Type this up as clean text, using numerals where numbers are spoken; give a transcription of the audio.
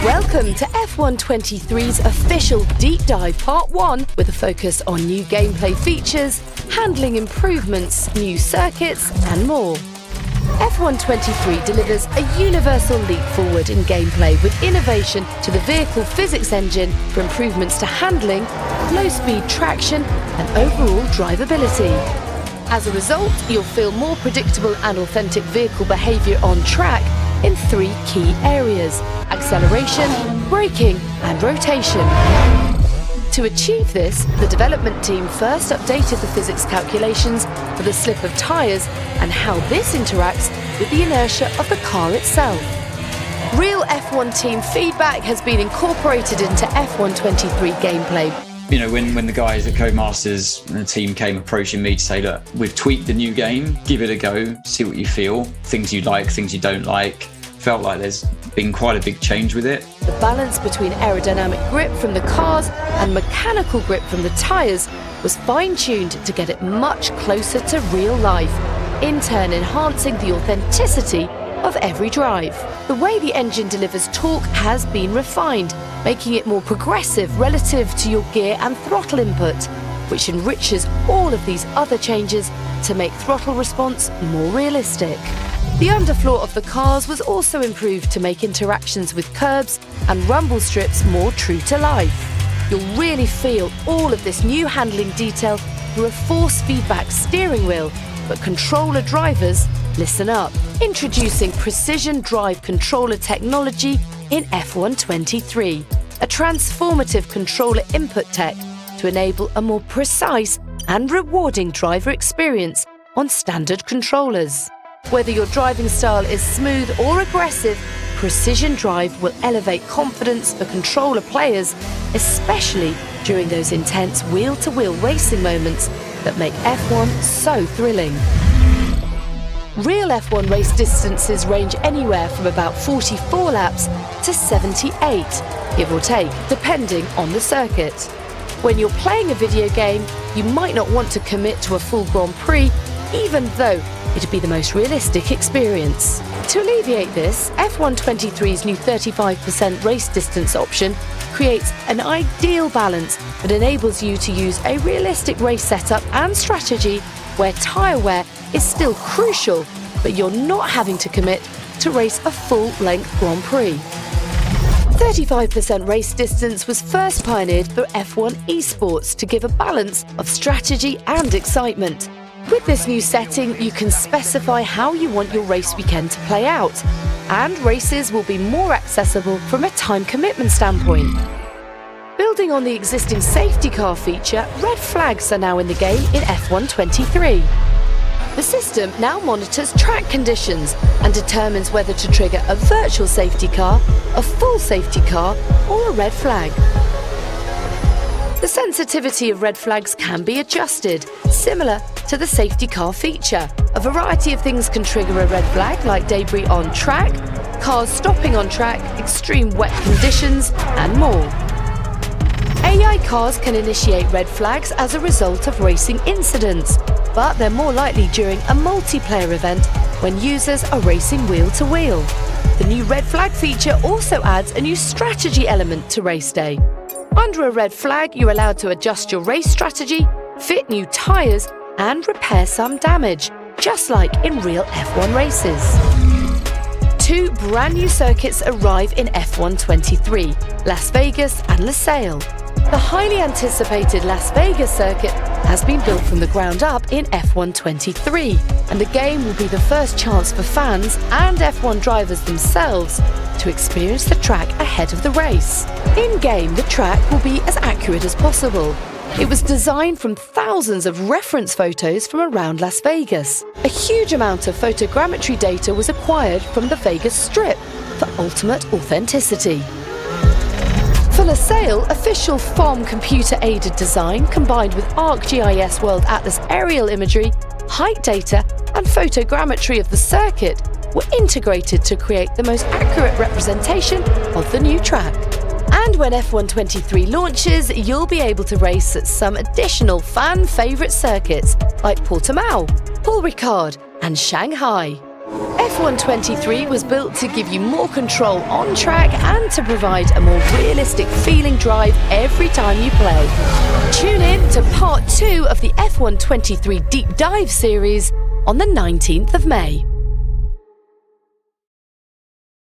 Welcome to F123's official Deep Dive Part 1 with a focus on new gameplay features, handling improvements, new circuits and more. F123 delivers a universal leap forward in gameplay with innovation to the vehicle physics engine for improvements to handling, low-speed traction and overall drivability. As a result, you'll feel more predictable and authentic vehicle behaviour on track in 3 key areas: acceleration, braking and rotation. To achieve this, the development team first updated the physics calculations for the slip of tyres and how this interacts with the inertia of the car itself. Real F1 team feedback has been incorporated into F123 gameplay. You know, when the guys at Codemasters and the team came approaching me to say, look, we've tweaked the new game, give it a go, see what you feel, things you like, things you don't like. Felt like there's been quite a big change with it. The balance between aerodynamic grip from the cars and mechanical grip from the tyres was fine-tuned to get it much closer to real life, in turn enhancing the authenticity of every drive. The way the engine delivers torque has been refined, making it more progressive relative to your gear and throttle input, which enriches all of these other changes to make throttle response more realistic. The underfloor of the cars was also improved to make interactions with curbs and rumble strips more true to life. You'll really feel all of this new handling detail through a force feedback steering wheel, but controller drivers, listen up. Introducing Precision Drive Controller technology in F123, a transformative controller input tech to enable a more precise and rewarding driver experience on standard controllers. Whether your driving style is smooth or aggressive, Precision Drive will elevate confidence for controller players, especially during those intense wheel-to-wheel racing moments that make F1 so thrilling. Real F1 race distances range anywhere from about 44 laps to 78, give or take, depending on the circuit. When you're playing a video game, you might not want to commit to a full Grand Prix, even though it'd be the most realistic experience. To alleviate this, F123's new 35% race distance option creates an ideal balance that enables you to use a realistic race setup and strategy where tyre wear is still crucial, but you're not having to commit to race a full-length Grand Prix. 35% race distance was first pioneered for F1 esports to give a balance of strategy and excitement. With this new setting, you can specify how you want your race weekend to play out, and races will be more accessible from a time commitment standpoint. Building on the existing safety car feature, red flags are now in the game in F123. The system now monitors track conditions and determines whether to trigger a virtual safety car, a full safety car, or a red flag. The sensitivity of red flags can be adjusted, similar to the safety car feature. A variety of things can trigger a red flag, like debris on track, cars stopping on track, extreme wet conditions, and more. AI cars can initiate red flags as a result of racing incidents, but they're more likely during a multiplayer event when users are racing wheel-to-wheel. The new red flag feature also adds a new strategy element to race day. Under a red flag, you're allowed to adjust your race strategy, fit new tyres, and repair some damage, just like in real F1 races. 2 brand new circuits arrive in F123, Las Vegas and Losail. The highly anticipated Las Vegas circuit has been built from the ground up in F123, and the game will be the first chance for fans and F1 drivers themselves to experience the track ahead of the race. In-game, the track will be as accurate as possible. It was designed from thousands of reference photos from around Las Vegas. A huge amount of photogrammetry data was acquired from the Vegas Strip for ultimate authenticity. For Losail, official FOM computer-aided design combined with ArcGIS World Atlas aerial imagery, height data and photogrammetry of the circuit were integrated to create the most accurate representation of the new track. And when F123 launches, you'll be able to race at some additional fan-favourite circuits like Portimao, Paul Ricard and Shanghai. F1 23 was built to give you more control on track and to provide a more realistic feeling drive every time you play. Tune in to part 2 of the F1 23 Deep Dive series on the 19th of May.